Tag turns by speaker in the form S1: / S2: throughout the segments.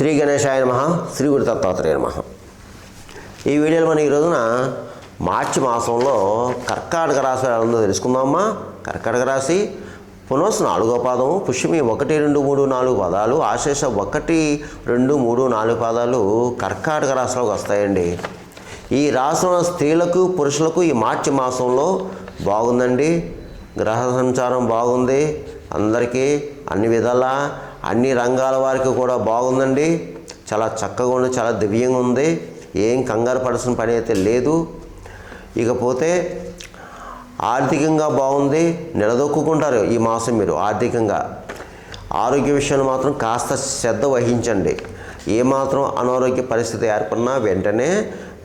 S1: శ్రీ గణేశాయ నమః. శ్రీ గురు దత్తాత్రేయ నమః. ఈ వీడియోలో మనం ఈ రోజున మార్చి మాసంలో కర్కాటక రాశి ఎలా ఉందో తెలుసుకుందామా. కర్కాటక రాశి పునస్ 4వ పాదము, పుష్యమి 1, 2, 3, 4 పదాలు, ఆశేష 1, 2, 3, 4 పాదాలు కర్కాటక రాశిలోకి వస్తాయండి. ఈ రాశిలో స్త్రీలకు పురుషులకు ఈ మార్చి మాసంలో బాగుందండి. గ్రహ సంచారం బాగుంది. అందరికీ అన్ని విధాలా అన్ని రంగాల వారికి కూడా బాగుందండి. చాలా చక్కగా ఉంది, చాలా దివ్యంగా ఉంది. ఏం కంగారు పడాల్సిన పని అయితే లేదు. ఇకపోతే ఆర్థికంగా బాగుంది, నిలదొక్కుంటారు ఈ మాసం మీరు ఆర్థికంగా. ఆరోగ్య విషయంలో మాత్రం కాస్త శ్రద్ధ వహించండి. ఏమాత్రం అనారోగ్య పరిస్థితి ఏర్పడినా వెంటనే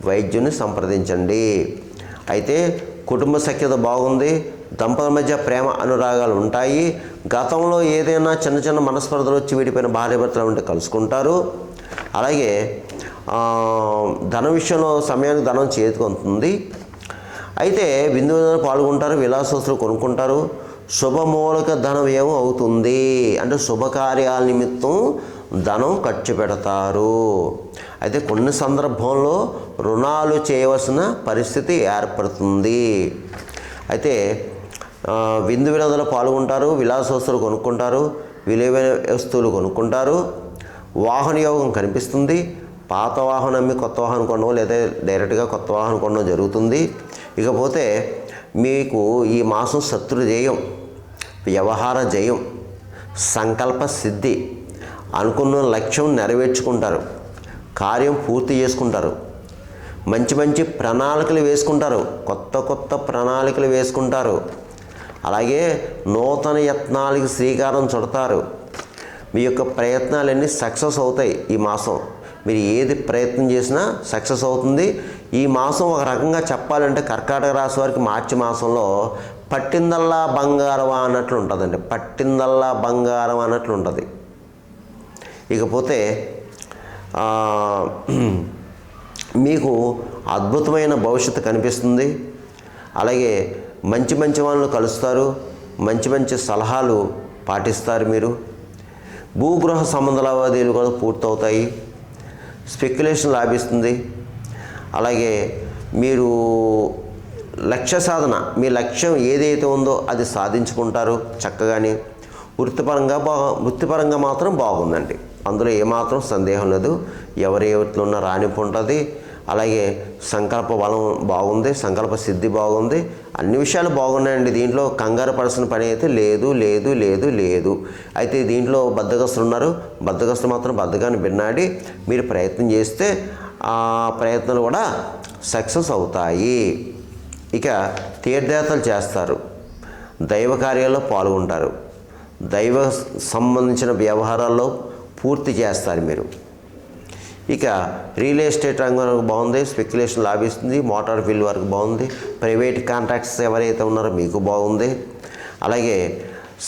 S1: వైద్యుని సంప్రదించండి. అయితే కుటుంబ సఖ్యత బాగుంది. దంపతుల మధ్య ప్రేమ అనురాగాలు ఉంటాయి. గతంలో ఏదైనా చిన్న చిన్న మనస్పర్ధలు వచ్చి విడిపోయిన భార్యాభర్తలు ఉంటే కలుసుకుంటారు. అలాగే ధన విషయంలో సమయానికి ధనం చేతికి అందుతుంది. అయితే విందు పాల్గొంటారు, విలాసవస్తులు కొనుక్కుంటారు. శుభమూలక ధన వ్యయం అవుతుంది. అంటే శుభకార్యాల నిమిత్తం ధనం ఖర్చు పెడతారు. అయితే కొన్ని సందర్భంలో రుణాలు చేయవలసిన పరిస్థితి ఏర్పడుతుంది. అయితే విందు వినోదాలు పాల్గొంటారు, విలాస వస్తువులు కొనుక్కుంటారు, విలువైన వస్తువులు కొనుక్కుంటారు. వాహన యోగం కనిపిస్తుంది. పాత వాహనం అమ్మి కొత్త వాహనం కొనడం లేదా డైరెక్ట్గా కొత్త వాహనం కొనడం జరుగుతుంది. ఇకపోతే మీకు ఈ మాసం శత్రు జయం, వ్యవహార జయం, సంకల్ప సిద్ధి, అనుకున్న లక్ష్యం నెరవేర్చుకుంటారు, కార్యం పూర్తి చేసుకుంటారు, మంచి మంచి ప్రణాళికలు వేసుకుంటారు, కొత్త కొత్త ప్రణాళికలు వేసుకుంటారు. అలాగే నూతన యత్నాలకి శ్రీకారం చుడతారు. మీ యొక్క ప్రయత్నాలన్నీ సక్సెస్ అవుతాయి. ఈ మాసం మీరు ఏది ప్రయత్నం చేసినా సక్సెస్ అవుతుంది. ఈ మాసం ఒక రకంగా చెప్పాలంటే కర్కాటక రాశి వారికి మార్చి మాసంలో పట్టిందల్లా బంగారం అన్నట్లు ఉంటుందండి. పట్టిందల్లా బంగారం అన్నట్లు ఉంటుంది. ఇకపోతే మీకు అద్భుతమైన భవిష్యత్తు కనిపిస్తుంది. అలాగే మంచి మంచి వాళ్ళను కలుస్తారు, మంచి మంచి సలహాలు పాటిస్తారు. మీరు భూగృహ సంబంధ లావాదేవీలు కూడా పూర్తవుతాయి. స్పెక్యులేషన్ లాభిస్తుంది. అలాగే మీరు లక్ష్య సాధన, మీ లక్ష్యం ఏదైతే ఉందో అది సాధించుకుంటారు చక్కగాని. వృత్తిపరంగా మాత్రం బాగుందండి. అందులో ఏమాత్రం సందేహం లేదు. ఎవరి ఉన్న రాణింపు ఉంటుంది. అలాగే సంకల్ప బలం బాగుంది, సంకల్ప సిద్ధి బాగుంది. అన్ని విషయాలు బాగున్నాయండి. దీంట్లో కంగారు పడాల్సిన పని అయితే లేదు లేదు లేదు లేదు. అయితే దీంట్లో బద్ధకస్తులు ఉన్నారు. బద్ధకస్తులు మాత్రం బద్ధకాన్ని విన్నాడి మీరు ప్రయత్నం చేస్తే ఆ ప్రయత్నాలు కూడా సక్సెస్ అవుతాయి. ఇక తీర్థయాత్రలు చేస్తారు, దైవ కార్యాల్లో పాల్గొంటారు, దైవ సంబంధించిన వ్యవహారాల్లో పూర్తి చేస్తారు మీరు. ఇక రియల్ ఎస్టేట్ రంగం బాగుంది, స్పెక్యులేషన్ లాభిస్తుంది, మోటార్ ఫీల్డ్ వరకు బాగుంది, ప్రైవేట్ కాంట్రాక్ట్స్ ఎవరైతే ఉన్నారో మీకు బాగుంది. అలాగే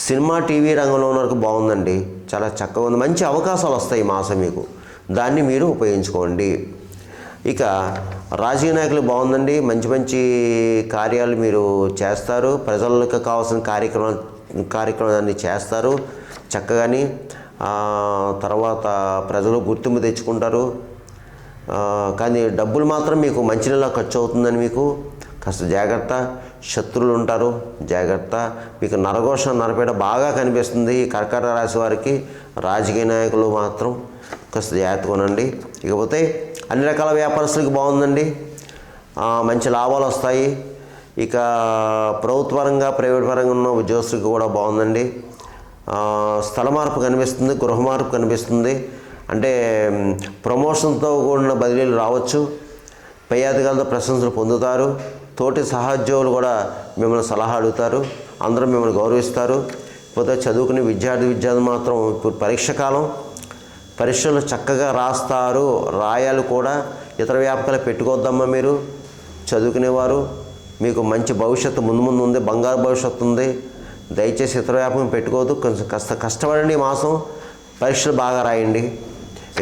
S1: సినిమా టీవీ రంగంలో ఉన్న వరకు బాగుందండి. చాలా చక్కగా ఉంది. మంచి అవకాశాలు వస్తాయి ఈ మాసం మీకు. దాన్ని మీరు ఉపయోగించుకోండి. ఇక రాజకీయ నాయకులు బాగుందండి. మంచి మంచి కార్యాలు మీరు చేస్తారు. ప్రజలకు కావాల్సిన కార్యక్రమాన్ని చేస్తారు చక్కగాని. తర్వాత ప్రజలు గుర్తింపు తెచ్చుకుంటారు. కానీ డబ్బులు మాత్రం మీకు మంచినీళ్ళ ఖర్చు అవుతుందని మీకు కాస్త జాగ్రత్త. శత్రువులు ఉంటారు, జాగ్రత్త. మీకు నరఘోష నరపేట బాగా కనిపిస్తుంది ఈ కర్కాటక రాశి వారికి. రాజకీయ నాయకులు మాత్రం కాస్త జాగ్రత్తగా ఉండండి. ఇకపోతే అన్ని రకాల వ్యాపారస్తులకి బాగుందండి. మంచి లాభాలు వస్తాయి. ఇక ప్రభుత్వ పరంగా ప్రైవేట్ పరంగా ఉన్న ఉద్యోగస్తులకి కూడా బాగుందండి. స్థల మార్పు కనిపిస్తుంది, గృహ మార్పు కనిపిస్తుంది. అంటే ప్రమోషన్తో కూడిన బదిలీలు రావచ్చు. పై అధికారులతో ప్రశంసలు పొందుతారు. తోటి సహోద్యోగులు కూడా మిమ్మల్ని సలహా అడుగుతారు. అందరూ మిమ్మల్ని గౌరవిస్తారు. పోతే చదువుకునే విద్యార్థి మాత్రం ఇప్పుడు పరీక్ష కాలం, పరీక్షలు చక్కగా రాస్తారు, రాయాలి కూడా. ఇతర వ్యాపకాలు పెట్టుకోవద్దమ్మా. మీరు చదువుకునేవారు, మీకు మంచి భవిష్యత్తు ముందు ఉంది, బంగారు భవిష్యత్తు ఉంది. దయచేసి ఇతర వ్యాపకం పెట్టుకోవద్దు. కొంచెం కష్టపడండి ఈ మాసం. పరీక్షలు బాగా రాయండి.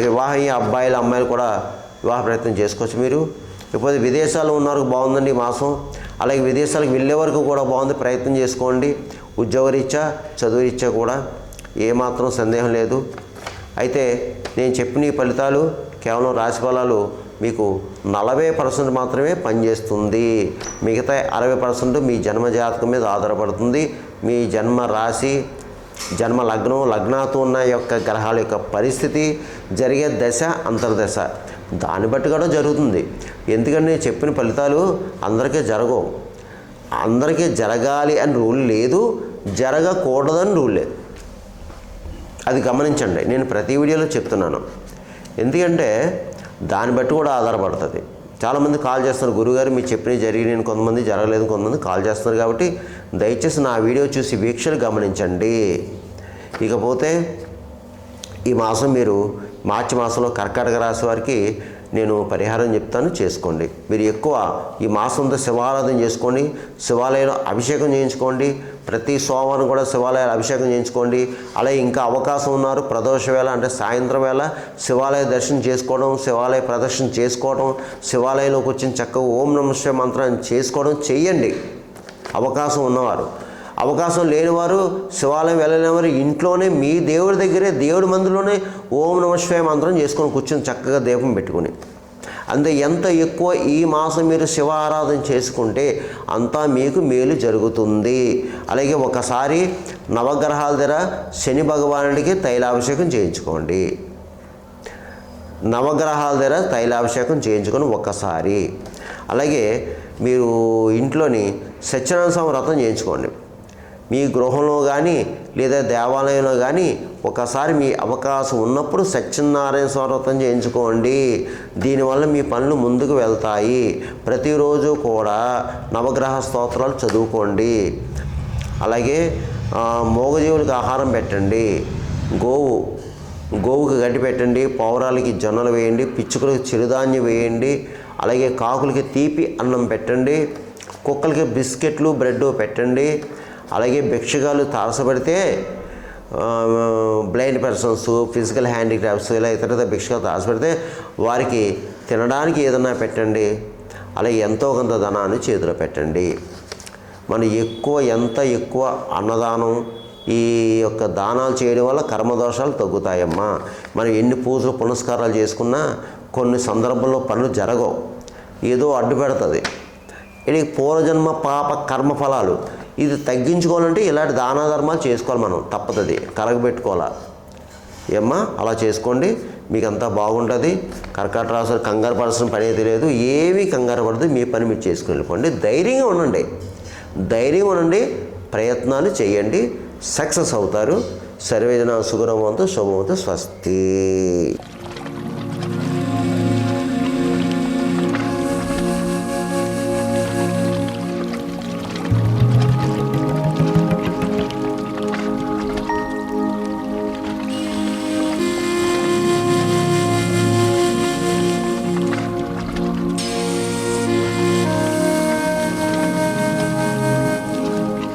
S1: వివాహం అబ్బాయిలు అమ్మాయిలు కూడా వివాహ ప్రయత్నం చేసుకోవచ్చు మీరు. లేకపోతే విదేశాల్లో ఉన్నవారు బాగుందండి ఈ మాసం. అలాగే విదేశాలకు వెళ్ళే వరకు కూడా బాగుంది, ప్రయత్నం చేసుకోండి. ఉద్యోగరీత్యా చదువు రీత్యా కూడా ఏమాత్రం సందేహం లేదు. అయితే నేను చెప్పిన ఈ ఫలితాలు కేవలం రాశి ఫలాలు మీకు 40% మాత్రమే పనిచేస్తుంది. మిగతా 60% మీ జన్మ జాతకం మీద ఆధారపడుతుంది. మీ జన్మ రాశి, జన్మ లగ్నం, లగ్నాతో ఉన్న యొక్క గ్రహాల యొక్క పరిస్థితి, జరిగే దశ, అంతర్దశ దాన్ని బట్టి కూడా జరుగుతుంది. ఎందుకంటే నేను చెప్పిన ఫలితాలు అందరికీ జరగవు. అందరికీ జరగాలి అని రూల్ లేదు, జరగకూడదని రూల్ లేదు. అది గమనించండి. నేను ప్రతి వీడియోలో చెప్తున్నాను. ఎందుకంటే దాన్ని బట్టి కూడా ఆధారపడుతుంది. చాలామంది కాల్ చేస్తున్నారు, గురుగారు మీరు చెప్పినవి జరిగినాయి, కొంతమంది జరగలేదు, కొంతమంది కాల్ చేస్తున్నారు. కాబట్టి దయచేసి నా వీడియో చూసి వీక్షలు గమనించండి. ఇకపోతే ఈ మాసం మీరు మార్చి మాసంలో కర్కాటక రాశి వారికి నేను పరిహారం చెప్తాను, చేసుకోండి. మీరు ఎక్కువ ఈ మాసంతో శివారాధన చేసుకోండి, శివాలయంలో అభిషేకం చేయించుకోండి. ప్రతి సోమవారం కూడా శివాలయాలు అభిషేకం చేయించుకోండి. అలాగే ఇంకా అవకాశం ఉన్నారు, ప్రదోష వేళ అంటే సాయంత్రం వేళ శివాలయ దర్శనం చేసుకోవడం, శివాలయ ప్రదర్శన చేసుకోవడం, శివాలయంలోకి వచ్చిన చక్కగా ఓం నమః శివాయ మంత్రాన్ని చేసుకోవడం చెయ్యండి. అవకాశం ఉన్నవారు. అవకాశం లేనివారు, శివాలయం వెళ్ళలేనివారు ఇంట్లోనే మీ దేవుడి దగ్గరే, దేవుడి మందిలోనే ఓం నమః శివాయ మంత్రం చేసుకొని కూర్చొని చక్కగా దీపం పెట్టుకుని, అంతే. ఎంత ఎక్కువ ఈ మాసం మీరు శివ ఆరాధన చేసుకుంటే అంతా మీకు మేలు జరుగుతుంది. అలాగే ఒకసారి నవగ్రహాల దగ్గర శని భగవానుడికి తైలాభిషేకం చేయించుకోండి. నవగ్రహాల దగ్గర తైలాభిషేకం చేయించుకొని ఒక్కసారి. అలాగే మీరు ఇంట్లోని సత్యనారాయణ స్వామి వ్రతం చేయించుకోండి. మీ గృహంలో కానీ లేదా దేవాలయంలో కానీ ఒకసారి మీ అవకాశం ఉన్నప్పుడు సత్యనారాయణ స్వామి వ్రతం చేయించుకోండి. దీనివల్ల మీ పనులు ముందుకు వెళ్తాయి. ప్రతిరోజు కూడా నవగ్రహ స్తోత్రాలు చదువుకోండి. అలాగే మూగజీవులకు ఆహారం పెట్టండి. గోవుకి గడ్డి పెట్టండి, పౌరాలకి జొన్నలు వేయండి, పిచ్చుకలకు చిరుధాన్యం వేయండి. అలాగే కాకులకి తీపి అన్నం పెట్టండి, కుక్కలకి బిస్కెట్లు బ్రెడ్ పెట్టండి. అలాగే భిక్షగాలు తారసపడితే బ్లైండ్ పర్సన్స్, ఫిజికల్ హ్యాండిక్రాఫ్ట్స్ ఇలా ఇతర భిక్షగాలు తారసపడితే వారికి తినడానికి ఏదైనా పెట్టండి. అలాగే ఎంతో కొంత ధనాన్ని చేతిలో పెట్టండి. మనం ఎంత ఎక్కువ అన్నదానం, ఈ యొక్క దానాలు చేయడం వల్ల కర్మదోషాలు తగ్గుతాయమ్మా. మనం ఎన్ని పూజలు పునస్కారాలు చేసుకున్నా కొన్ని సందర్భంలో పనులు జరగవు, ఏదో అడ్డు పెడుతుంది. ఇది పూర్వజన్మ పాప కర్మఫలాలు. ఇది తగ్గించుకోవాలంటే ఇలాంటి దాన ధర్మాలు చేసుకోవాలి, మనం తప్పదు, కరగబెట్టుకోవాలా. ఏమ్మా అలా చేసుకోండి, మీకు అంతా బాగుంటుంది. కర్కాటక రాశి కంగారు పడాల్సిన పని అయితే లేదు, ఏమీ కంగారు పడదు. మీ పని మీరు చేసుకుని వెళ్ళిపోండి. ధైర్యంగా ఉండండి, ప్రయత్నాలు చేయండి, సక్సెస్ అవుతారు. సర్వేజన సుగుణవంతు శుభవంతు స్వస్తి.